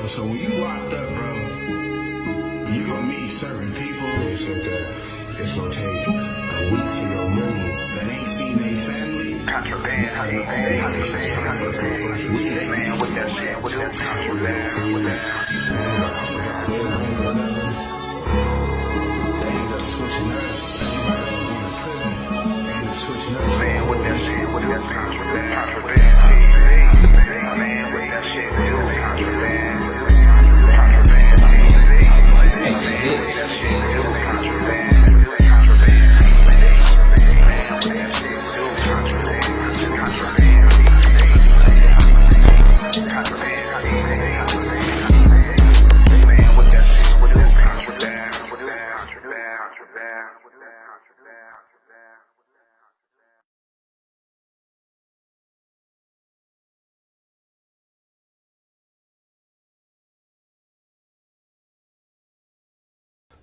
so when you locked up, bro, you gonna meet certain people. They said that it's gonna take a week for your money that ain't seen their family. Contraband, how you say, man, with that shit, with that contraband, with that. I forgot they ended up switching us. Everybody was going to prison. They ended up switching us. Man, with that shit, with that contraband, man, with that shit, with that contraband, Make the hits.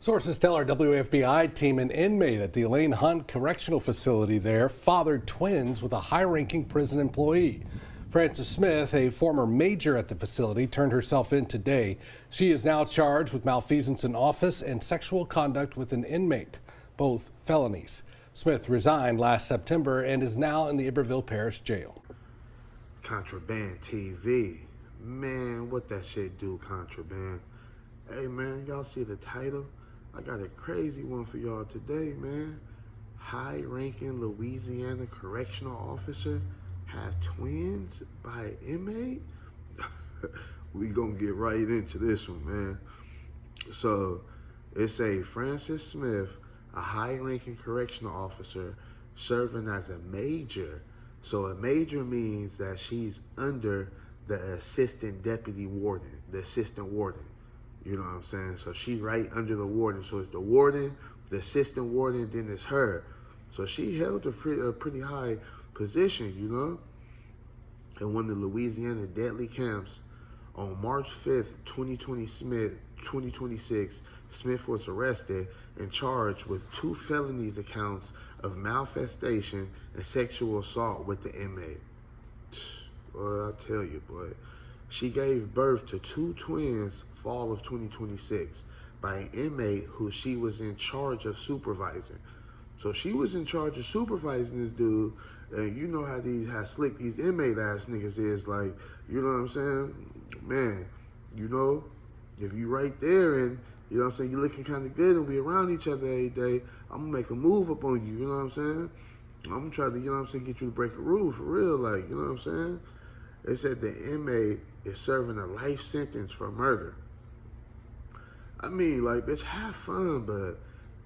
Sources tell our WFBI team an inmate at the Elaine Hunt Correctional Facility there fathered twins with a high-ranking prison employee. Frances Smith, a former major at the facility, turned herself in today. She is now charged with malfeasance in office and sexual conduct with an inmate, both felonies. Smith resigned last September and is now in the Iberville Parish Jail. Contraband TV. Man, what that shit do, Contraband? Hey, man, y'all see the title? I got a crazy one for y'all today, man. High-ranking Louisiana correctional officer have twins by an inmate? We gonna get right into this one, man. So, it's a Frances Smith, a high-ranking correctional officer, serving as a major. So a major means that she's under the assistant deputy warden, the assistant warden. You know what I'm saying? So she right under the warden. So it's the warden, the assistant warden, then it's her. So she held a pretty high position, you know? In one of the Louisiana deadly camps on March 5th, 2026, Smith was arrested and charged with 2 felonies accounts of malfestation and sexual assault with the inmate. Well, I tell you, boy. She gave birth to 2 twins fall of 2026 by an inmate who she was in charge of supervising. So she was in charge of supervising this dude, and you know how slick these inmate ass niggas is, like, you know what I'm saying? Man, you know, if you right there and, you know what I'm saying, you looking kind of good and we around each other every day, I'm gonna make a move up on you, you know what I'm saying? I'm gonna try to, you know what I'm saying, get you to break a rule for real, like, you know what I'm saying? They said the inmate is serving a life sentence for murder. I mean, like, bitch, have fun, but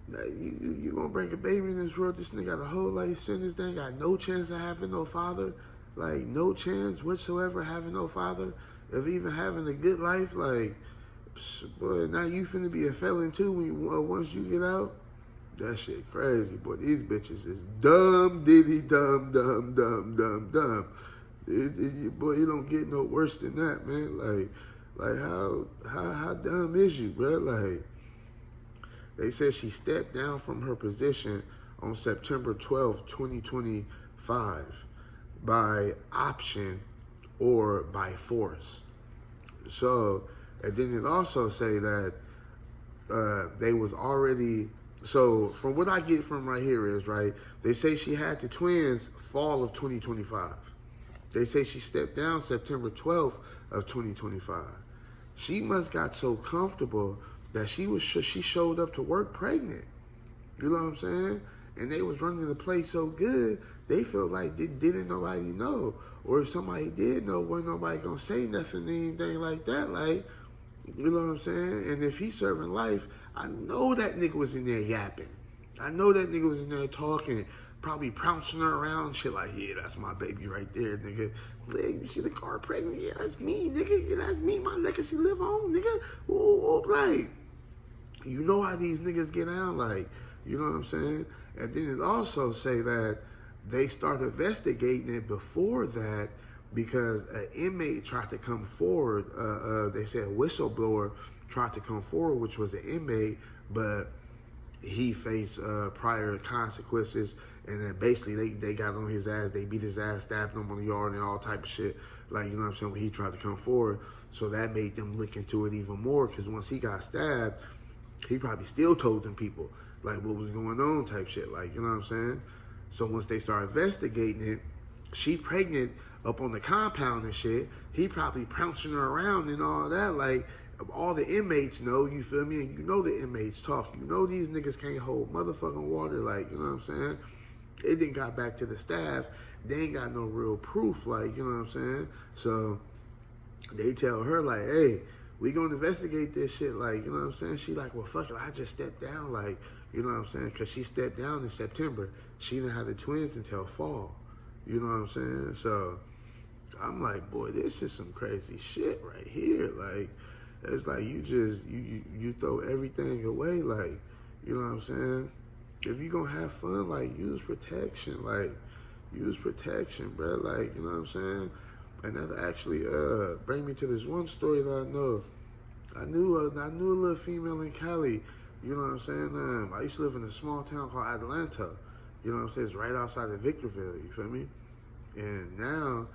like, you gonna bring a baby in this world, this nigga got a whole life sentence, they ain't got no chance of having no father, like, no chance whatsoever having no father, of even having a good life, like, boy, now you finna be a felon too once you get out? That shit crazy, boy. These bitches is dumb, diddy, dumb. Boy, you don't get no worse than that, man. Like how dumb is you, bro? Like, they said she stepped down from her position on September 12th, 2025 by option or by force. So, and then it also say that they was already, so from what I get from right here is, right, they say she had the twins fall of 2025. They say she stepped down September 12th of 2025. She must got so comfortable that she showed up to work pregnant. You know what I'm saying? And they was running the place so good, they felt like didn't nobody know. Or if somebody did know, wasn't nobody gonna say nothing, anything like that. Like, you know what I'm saying? And if he's serving life, I know that nigga was in there yapping. I know that nigga was in there talking, probably pouncing her around, shit like, yeah, that's my baby right there, nigga. Like, you see the car pregnant? Yeah, that's me, nigga. Yeah, that's me. My legacy live on, nigga. Ooh, like, you know how these niggas get out, like, you know what I'm saying? And then it also say that they start investigating it before that because an inmate tried to come forward. They said a whistleblower tried to come forward, which was an inmate, but he faced prior consequences And then basically they got on his ass, they beat his ass, stabbed him on the yard and all type of shit. Like, you know what I'm saying, when he tried to come forward. So that made them look into it even more, because once he got stabbed, he probably still told them people, like, what was going on type shit, like, you know what I'm saying? So once they started investigating it, she pregnant up on the compound and shit, he probably pouncing her around and all that, like, all the inmates know, you feel me? And you know the inmates talk. You know these niggas can't hold motherfucking water, like, you know what I'm saying? It didn't got back to the staff. They ain't got no real proof, like, you know what I'm saying? So they tell her, like, hey, we gonna investigate this shit, like, you know what I'm saying? She like, well, fuck it, I just stepped down, like, you know what I'm saying? Because she stepped down in September. She didn't have the twins until fall. You know what I'm saying? So I'm like, boy, this is some crazy shit right here. Like, it's like you just, you throw everything away, like, you know what I'm saying? If you gonna have fun, like, use protection, like, use protection, bro, like, you know what I'm saying? And that actually bring me to this one story that I know. I knew a little female in Cali, you know what I'm saying? I used to live in a small town called Atlanta, you know what I'm saying? It's right outside of Victorville, you feel me? And now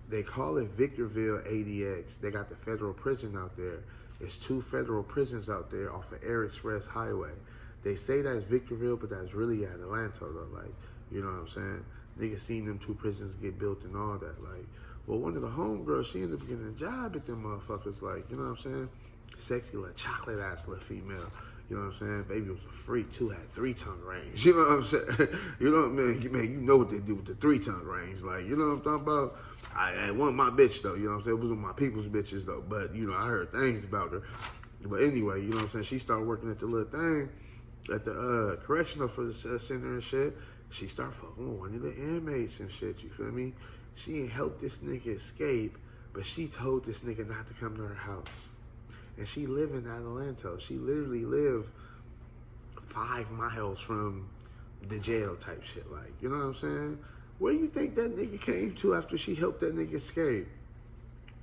they call it Victorville ADX. They got the federal prison out there. It's 2 federal prisons out there off of Air Express Highway. They say that's Victorville, but that's really Atlanta though, like, you know what I'm saying? Niggas seen them 2 prisons get built and all that, like. Well, one of the homegirls, she ended up getting a job at them motherfuckers, like, you know what I'm saying? Sexy little chocolate ass little female. You know what I'm saying? Baby was a freak too, had 3-tongue range. You know what I'm saying? You know what I mean? Man, you know what they do with the 3-tongue range. Like, you know what I'm talking about? I wasn't my bitch though, you know what I'm saying? It was one of my people's bitches though. But, you know, I heard things about her. But anyway, you know what I'm saying? She started working at the little thing, at the correctional for the center and shit. She started fucking with one of the inmates and shit, you feel me? She ain't helped this nigga escape, but she told this nigga not to come to her house. And she live in Atlanta. She literally live 5 miles from the jail type shit, like, you know what I'm saying? Where you think that nigga came to after she helped that nigga escape?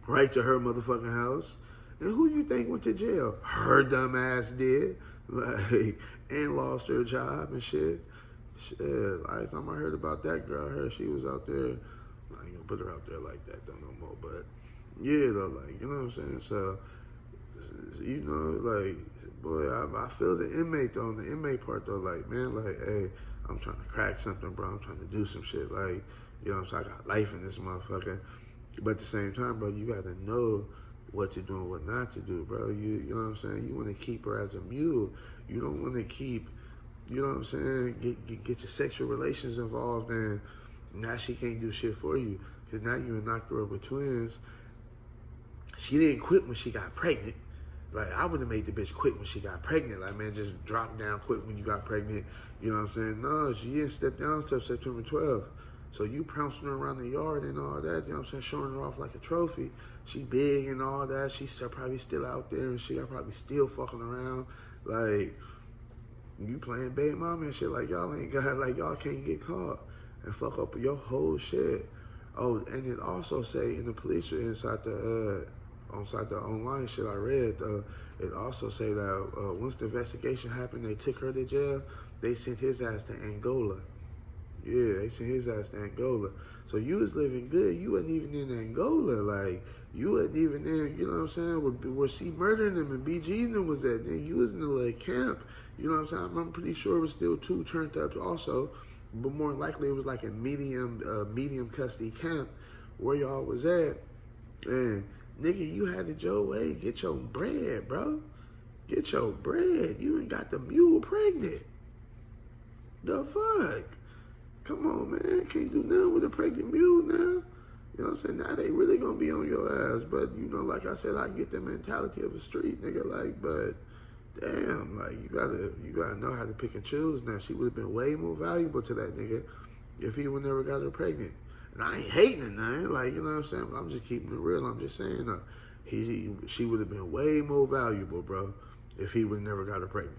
Right to her motherfucking house. And who you think went to jail? Her dumb ass did, like, and lost her job and shit. Shit, last time I heard about that girl, I heard she was out there. I ain't gonna put her out there like that though no more, but yeah though, like, you know what I'm saying? So, you know, like, boy, I feel the inmate though, on the inmate part though, like, man, like, hey, I'm trying to crack something, bro, I'm trying to do some shit, like, you know what I'm saying? I got life in this motherfucker, but at the same time, bro, you gotta know what to do and what not to do, bro. You know what I'm saying? You wanna keep her as a mule. You don't wanna keep, you know what I'm saying, get your sexual relations involved, and now she can't do shit for you, because now you knocked her up with twins. She didn't quit when she got pregnant. Like, I would have made the bitch quit when she got pregnant. Like, man, just drop down, quit when you got pregnant. You know what I'm saying? No, she didn't step down until September 12th. So you pouncing her around the yard and all that, you know what I'm saying, showing her off like a trophy. She big and all that. She's probably still out there and shit. I probably still fucking around. Like, you playing baby mama and shit, like, y'all ain't got, like, y'all can't get caught and fuck up your whole shit. Oh, and it also say in the police inside the online shit I read, it also say that once the investigation happened, they took her to jail. They sent his ass to Angola. Yeah, they sent his ass to Angola. So you was living good. You wasn't even in Angola. Like, you wasn't even in, you know what I'm saying, where C murdering them and BG and them was at. Then you was in the little camp. You know what I'm saying? I'm pretty sure it was still 2 turned ups also. But more likely it was like a medium custody camp where y'all was at. And nigga, you had it your way. Get your bread, bro. Get your bread. You ain't got the mule pregnant. The fuck? Come on, man. Can't do nothing with a pregnant mule now. You know what I'm saying? Now they really gonna be on your ass. But, you know, like I said, I get the mentality of a street nigga, like, but damn, like, you gotta know how to pick and choose. Now, she would have been way more valuable to that nigga if he would never got her pregnant. And I ain't hating it, man. Like, you know what I'm saying? But I'm just keeping it real. I'm just saying, she would have been way more valuable, bro, if he would never got her pregnant.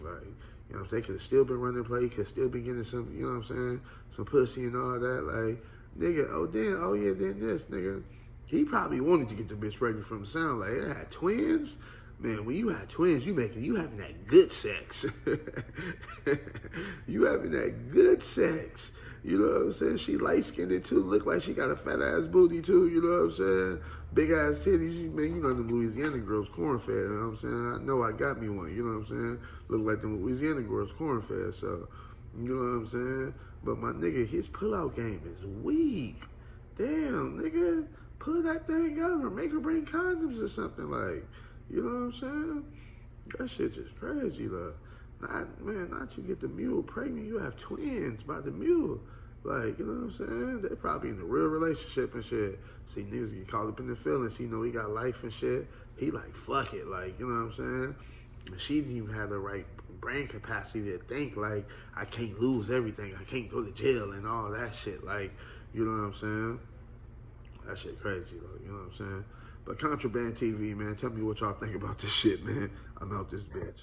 Like, you know what I'm saying? Could have still been running play, could still been getting some, you know what I'm saying, some pussy and all that. Like, nigga, then this, nigga. He probably wanted to get the bitch pregnant from the sound. Like, it had twins. man, when you have twins, you having that good sex. You having that good sex. You know what I'm saying? She light-skinned too, look like she got a fat-ass booty too, you know what I'm saying? Big-ass titties, man, you know them Louisiana girls corn-fed, you know what I'm saying? I know I got me one, you know what I'm saying? Look like them Louisiana girls corn-fed, so, you know what I'm saying? But my nigga, his pull-out game is weak. Damn, nigga, pull that thing out or make her bring condoms or something, like, you know what I'm saying? That shit just crazy, though. Not you get the mule pregnant, you have twins by the mule. Like, you know what I'm saying? They're probably in a real relationship and shit. See, niggas get caught up in the feelings. He know he got life and shit. He like, fuck it, like, you know what I'm saying? And she didn't even have the right brain capacity to think, like, I can't lose everything. I can't go to jail and all that shit. Like, you know what I'm saying? That shit crazy, though, you know what I'm saying? But Contraband TV, man, tell me what y'all think about this shit, man. I'm out this bitch.